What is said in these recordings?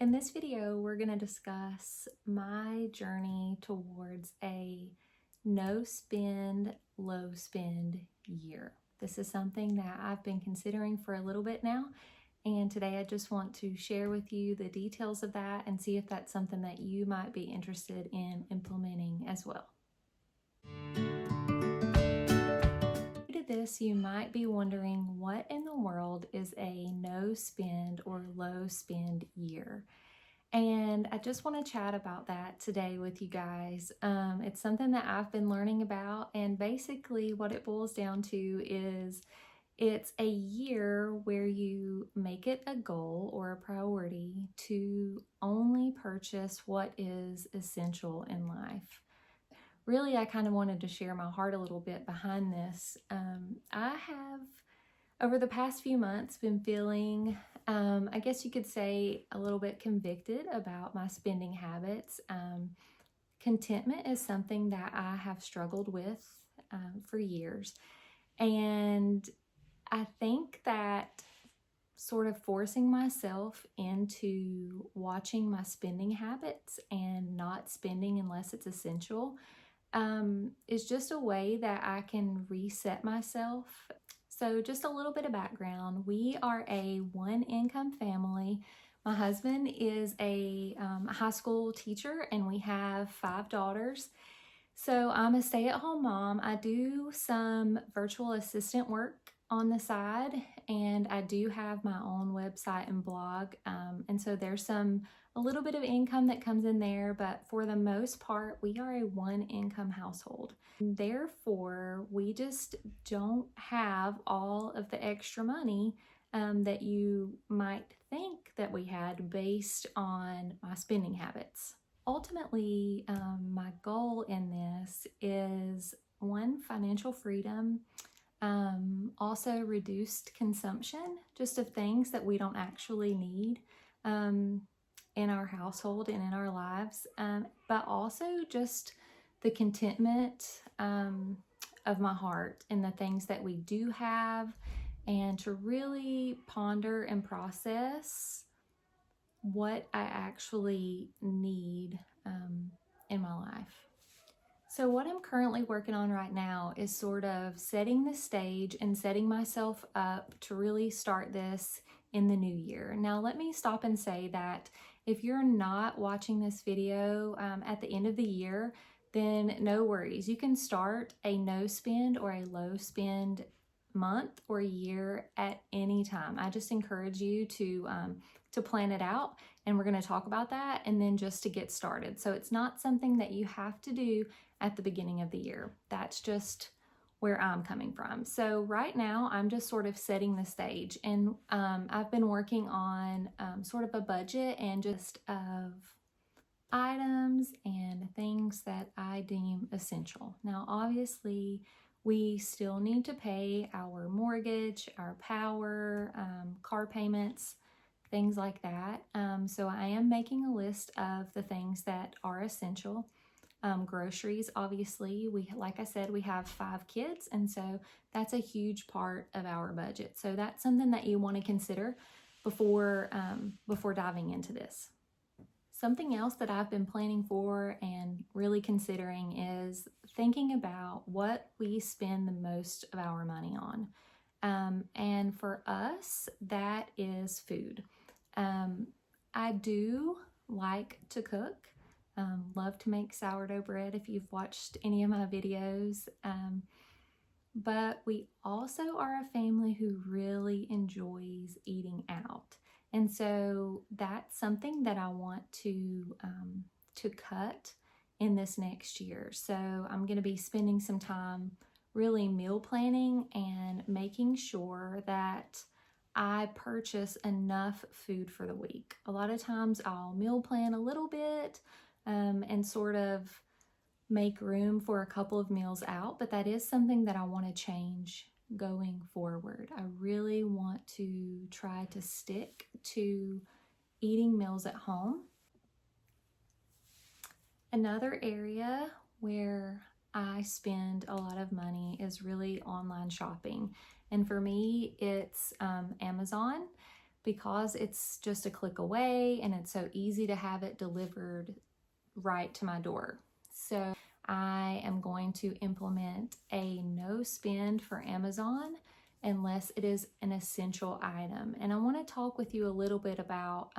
In this video, we're going to discuss my journey towards a no spend, low spend year. This is something that I've been considering for a little bit now, and today I just want to share with you the details of that and see if that's something that you might be interested in implementing as well. To this, you might be wondering, what in the world is a no spend or low spend year? And I just want to chat about that today with you guys. It's something that I've been learning about, and basically what it boils down to is it's a year where you make it a goal or a priority to only purchase what is essential in life. Really, I kind of wanted to share my heart a little bit behind this. I have, over the past few months, been feeling, I guess you could say, a little bit convicted about my spending habits. Contentment is something that I have struggled with for years. And I think that sort of forcing myself into watching my spending habits and not spending unless it's essential is just a way that I can reset myself. So just a little bit of background. We are a one-income family. My husband is a high school teacher, and we have 5 daughters. So I'm a stay-at-home mom. I do some virtual assistant work on the side, and I do have my own website and blog. And so there's a little bit of income that comes in there, but for the most part, we are a one-income household. Therefore, we just don't have all of the extra money that you might think that we had based on my spending habits. Ultimately, my goal in this is, one, financial freedom, also reduced consumption, just of things that we don't actually need in our household and in our lives, but also just the contentment of my heart in the things that we do have, and to really ponder and process what I actually need in my life. So what I'm currently working on right now is sort of setting the stage and setting myself up to really start this in the new year. Now, let me stop and say that if you're not watching this video at the end of the year, then no worries. You can start a no spend or a low spend month or year at any time. I just encourage you to plan it out, and we're going to talk about that, and then just to get started. So it's not something that you have to do at the beginning of the year. That's just where I'm coming from. So right now I'm just sort of setting the stage, and I've been working on sort of a budget and just of items and things that I deem essential. Now, obviously, we still need to pay our mortgage, our power, car payments, things like that. So I am making a list of the things that are essential. Groceries, obviously, like I said, we have 5 kids, and so that's a huge part of our budget. So that's something that you want to consider before diving into this. Something else that I've been planning for and really considering is thinking about what we spend the most of our money on. And for us, that is food. I do like to cook, love to make sourdough bread if you've watched any of my videos. But we also are a family who really enjoys eating out. And so that's something that I want to cut in this next year. So I'm going to be spending some time really meal planning and making sure that I purchase enough food for the week. A lot of times I'll meal plan a little bit and sort of make room for a couple of meals out, but that is something that I want to change going forward. I really want to try to stick to eating meals at home. Another area where I spend a lot of money is really online shopping. And for me, it's Amazon. because it's just a click away and it's so easy to have it delivered right to my door. So I am going to implement a no spend for Amazon unless it is an essential item. And I want to talk with you a little bit about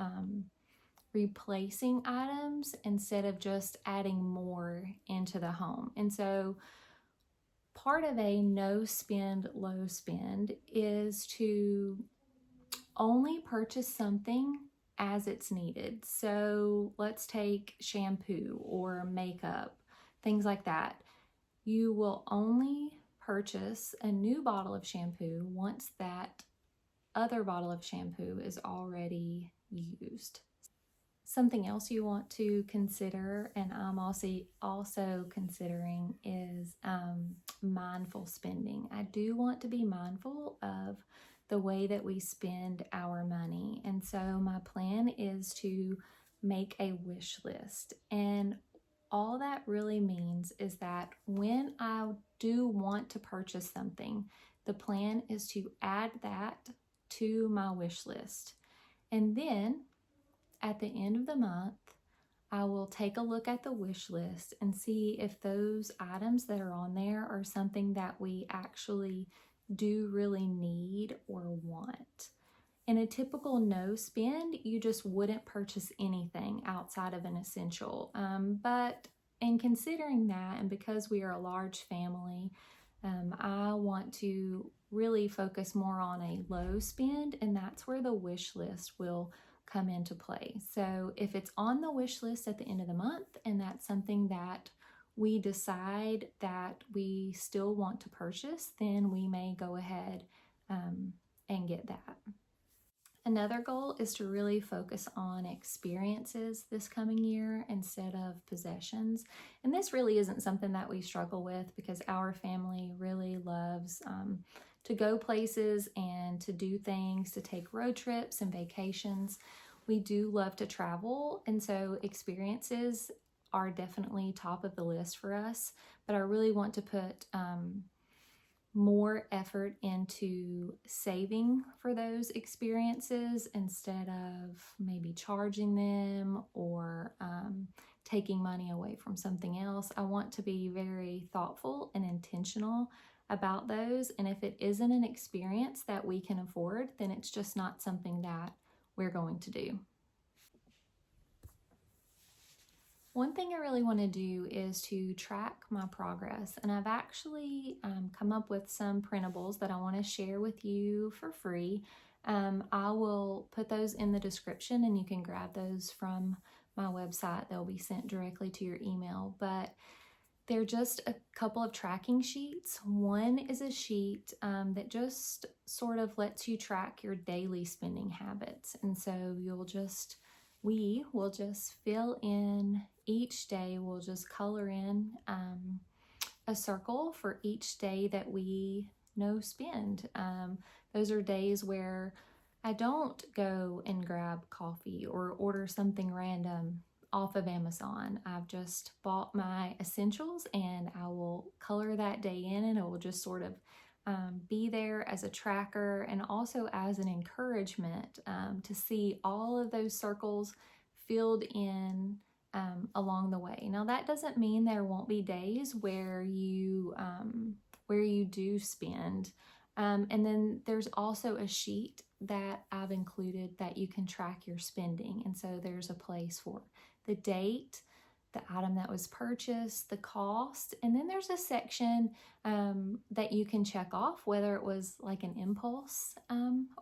replacing items instead of just adding more into the home. And so part of a no spend, low spend is to only purchase something as it's needed. So let's take shampoo or makeup, things like that. You will only purchase a new bottle of shampoo once that other bottle of shampoo is already used. Something else you want to consider, and I'm also considering, is mindful spending. I do want to be mindful of the way that we spend our money. And so my plan is to make a wish list. And all that really means is that when I do want to purchase something, the plan is to add that to my wish list. And then at the end of the month, I will take a look at the wish list and see if those items that are on there are something that we actually do really need or want. In a typical no spend, you just wouldn't purchase anything outside of an essential. But in considering that, and because we are a large family, I want to really focus more on a low spend, and that's where the wish list will come into play. So if it's on the wish list at the end of the month and that's something that we decide that we still want to purchase, then we may go ahead and get that. Another goal is to really focus on experiences this coming year instead of possessions. And this really isn't something that we struggle with because our family really loves to go places and to do things, to take road trips and vacations. We do love to travel, and so experiences are definitely top of the list for us, but I really want to put more effort into saving for those experiences instead of maybe charging them or taking money away from something else. I want to be very thoughtful and intentional about those, and if it isn't an experience that we can afford, then it's just not something that we're going to do. One thing I really want to do is to track my progress, and I've actually come up with some printables that I want to share with you for free. I will put those in the description and you can grab those from my website. They'll be sent directly to your email, but they're just a couple of tracking sheets. One is a sheet that just sort of lets you track your daily spending habits. And so we will just fill in each day, we'll just color in a circle for each day that we no spend. Those are days where I don't go and grab coffee or order something random off of Amazon. I've just bought my essentials and I will color that day in, and it will just sort of be there as a tracker and also as an encouragement to see all of those circles filled in along the way. Now that doesn't mean there won't be days where you do spend. And then there's also a sheet that I've included that you can track your spending. And so there's a place for the date, the item that was purchased, the cost, and then there's a section that you can check off whether it was like an impulse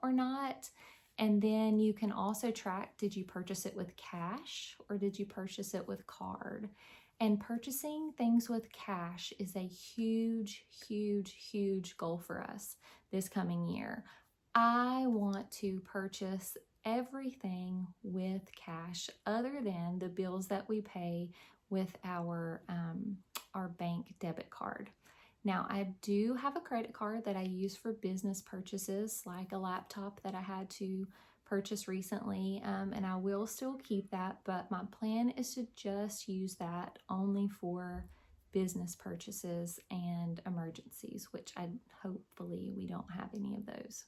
or not. And then you can also track, did you purchase it with cash or did you purchase it with card? And purchasing things with cash is a huge, huge, huge goal for us this coming year. I want to purchase everything with cash other than the bills that we pay with our bank debit card. Now, I do have a credit card that I use for business purchases, like a laptop that I had to purchase recently, and I will still keep that, but my plan is to just use that only for business purchases and emergencies, which hopefully we don't have any of those.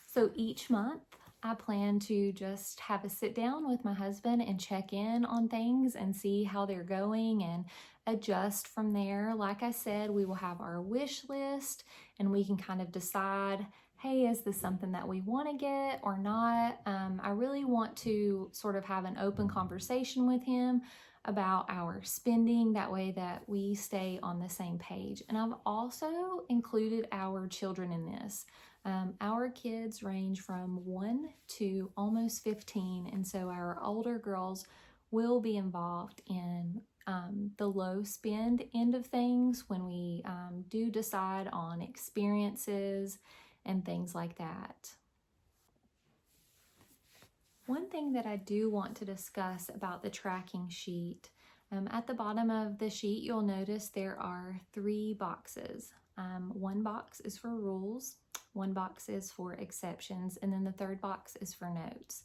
So each month I plan to just have a sit down with my husband and check in on things and see how they're going and adjust from there. Like I said, we will have our wish list and we can kind of decide, hey, is this something that we want to get or not? I really want to sort of have an open conversation with him about our spending, that way that we stay on the same page. And I've also included our children in this. Our kids range from 1 to almost 15, and so our older girls will be involved in the low spend end of things when we do decide on experiences and things like that. One thing that I do want to discuss about the tracking sheet, at the bottom of the sheet, you'll notice there are 3 boxes. One box is for rules, one box is for exceptions, and then the third box is for notes.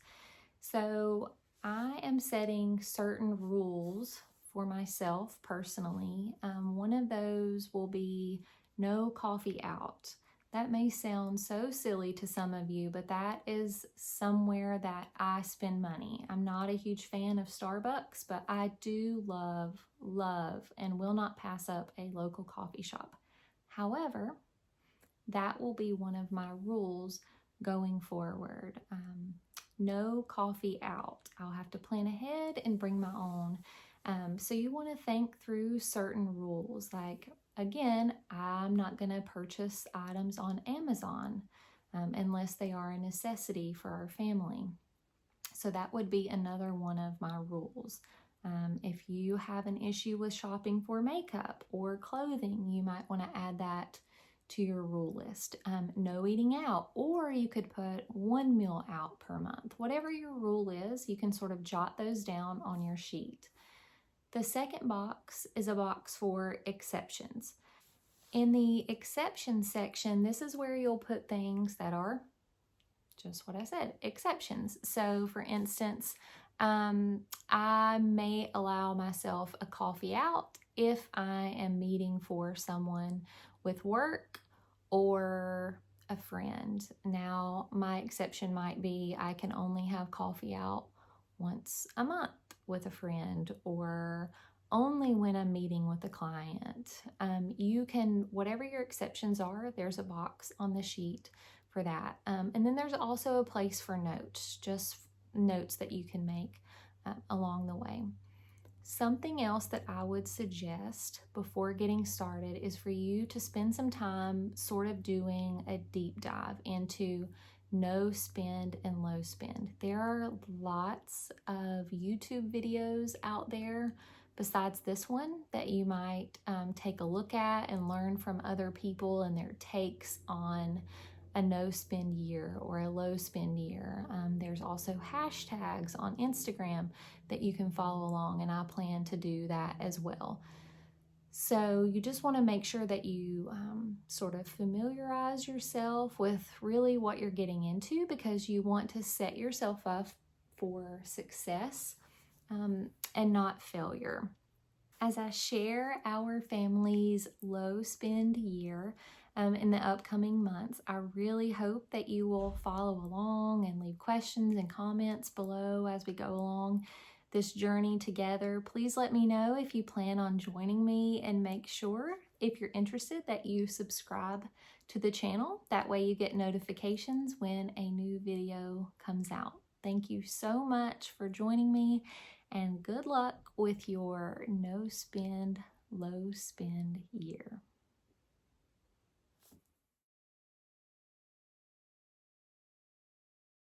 So I am setting certain rules for myself personally. One of those will be no coffee out. That may sound so silly to some of you, but that is somewhere that I spend money. I'm not a huge fan of Starbucks, but I do love, and will not pass up a local coffee shop. However, that will be one of my rules going forward. No coffee out. I'll have to plan ahead and bring my own. So you want to think through certain rules, like, again, I'm not going to purchase items on Amazon unless they are a necessity for our family. So that would be another one of my rules. If you have an issue with shopping for makeup or clothing, you might want to add that to your rule list. No eating out, or you could put 1 meal out per month. Whatever your rule is, you can sort of jot those down on your sheet. The second box is a box for exceptions. In the exceptions section, this is where you'll put things that are just what I said, exceptions. So for instance, I may allow myself a coffee out if I am meeting for someone with work or a friend. Now, my exception might be I can only have coffee out once a month with a friend, or only when I'm meeting with a client. You can, whatever your exceptions are, there's a box on the sheet for that. And then there's also a place for notes, just notes that you can make along the way. Something else that I would suggest before getting started is for you to spend some time sort of doing a deep dive into no spend and low spend. There are lots of YouTube videos out there besides this one that you might take a look at and learn from other people and their takes on a no spend year or a low spend year. There's also hashtags on Instagram that you can follow along, and I plan to do that as well. So you just want to make sure that you sort of familiarize yourself with really what you're getting into, because you want to set yourself up for success and not failure. As I share our family's low spend year in the upcoming months, I really hope that you will follow along and leave questions and comments below as we go along this journey together. Please let me know if you plan on joining me, and make sure, if you're interested, that you subscribe to the channel. That way you get notifications when a new video comes out. Thank you so much for joining me, and good luck with your no spend, low spend year.